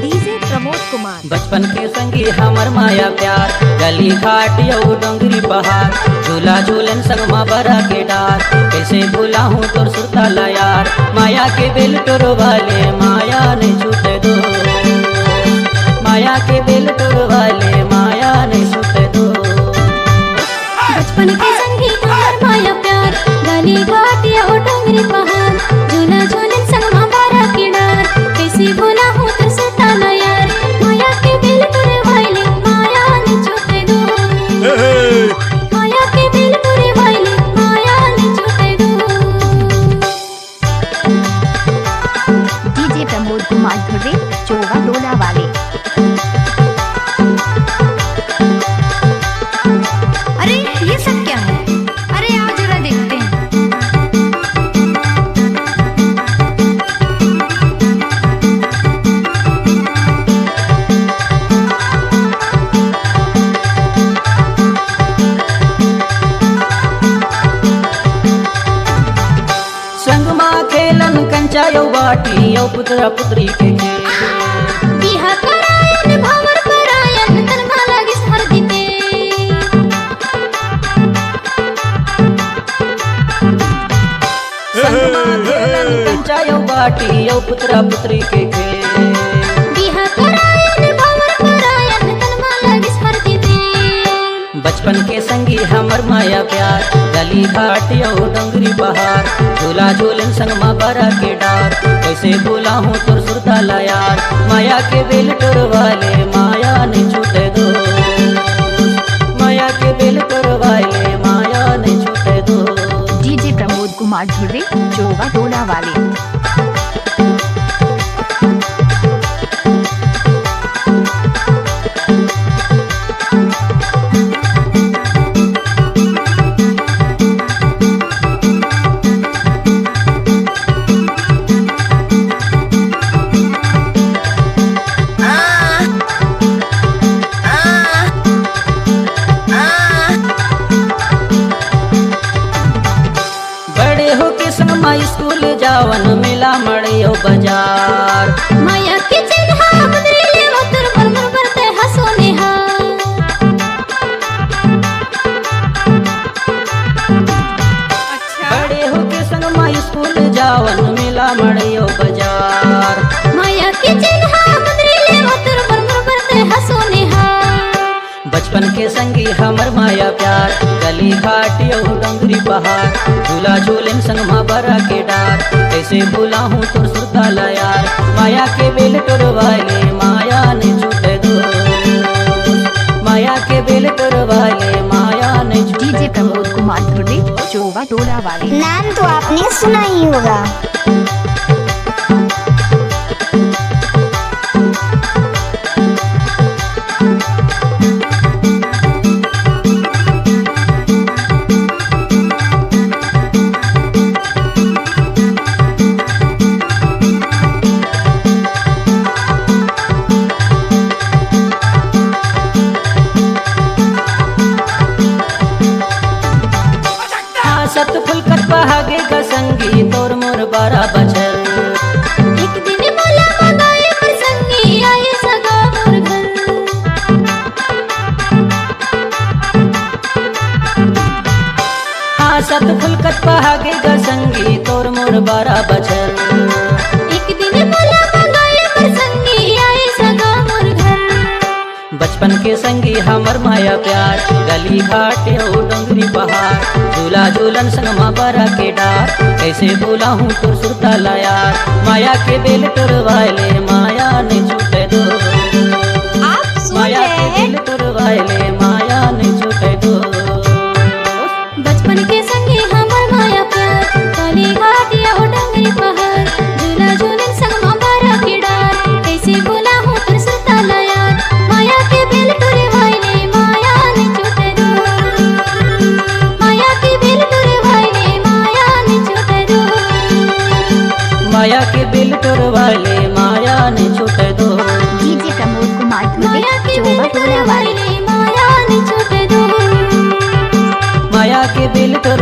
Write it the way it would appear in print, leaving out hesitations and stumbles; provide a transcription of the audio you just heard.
DJ Pramod Kumar. बचपन के संगी हमर माया प्यार, गली घाट यऊ डोंगरी पहाड़, झूला झूलन संगमा बरा के डार, कैसे भूला हूँ तोर सुरताला यार, माया के बेल तोर वाले माया नहीं छूटे दो, माया के बेल तोर वाले माया नहीं छूटे दो। बचपन के संगी हमर माया प्यार, गली घाट यऊ डोंगरी पहाड़, झूला झूलन संगमा बरा के डार, कैसे भूला हूँ तोर सुरताला यार, माया के बेल तोर वाले माया नहीं छूटे दो, माया के बेल तोर वाले माया नहीं छूटे दो। डीजे प्रमोद कुमार धुर्वे चोगा डोला वाले। अरे ये सब क्या है? अरे आओ जरा देखते हैं। संगमा खेलन कंचा यौ बाटी यौ पुत्रा पुत्री के खेल, बिहा करायन भंवर करायन तनमा लागिस हर दिते, संगमा खेलन कंचा यौ बाटी यौ पुत्रा पुत्री के खेल, बिहा करायन भंवर करायन तनमा लागिस हर दिते। बचपन के संगी हमर माया प्यार, गली घाट यौ डोंगरी पहाड़, झूला झूलन संगमा बरा के डार, कैसे भूला हूँ तोर सुरताला यार, माया के बेल तोर वाले माया नहीं छूटे दो, माया के बेल तोर वाले माया नहीं छूटे दो। डीजे प्रमोद कुमार धुर्वे चोगा डोला वाले। बड़े हो के संगमा स्कूल जावन मेला मड़ियो बाजार, माया के चिन्हा बदले वो तोर बरबर बरते हंसोने हा, बड़े हो के संगमा स्कूल जावन मेला मड़ियो बाजार, माया के चिन्हा बदले वो तोर बरबर बरते हंसोने हा। बचपन के संगी हमर माया प्यार, गली घाट यौ डोंगरी पहाड़, झूला झूलन संगमा बरा के डार, कैसे भूला हूँ तोर सुरताला यार, माया के बेल तोर वाले माया नहीं छूटे दो, माया के बेल तोर वाले माया नहीं छूटे डीजे प्रमोद कुमार धुर्वे चोगा डोला वाले। नाम तो आपने सुना ही होगा। सत फुलकत बहागे का संगी तोर मोर बारा बचर, एक दिन मोला मंगाए पर संगी आए सगा मोर घर, हाँ सत फुलकत बहागे का संगी तोर मोर बारा बचर, एक दिन मोला मंगाए पर संगी आए सगा मोर घर। बचपन के संगी हमर माया प्यार, गली घाट यौ डोंगरी पहाड़, झूला झूलन संगमा बरा के डार, कैसे भूला हूँ तोर सुरताला यार, माया के बेल तोर वाले माया नहीं छूटे दो, आप सुन माया रहे के हैं बेल तोर वाले माया नहीं छूटे दो। बचपन के संगी हमर माया प्यार, गली घाट यऊ डोंगरी पहाड़, झूला झूलन संगमा बरा के डार, कैसे भूला हूँ तोर सुरताला यार, माया के बेल तोर वाले माया नहीं छूटे दो, माया के बेल तोर वाले माया नहीं छूटे दो, माया के बेल तोर वाले माया नहीं छूटे दो। डीजे प्रमोद कुमार धुर्वे माया के चोगा बेल तोर डोला वाले। वाले माया नहीं छूटे दो, माया के बेल तोर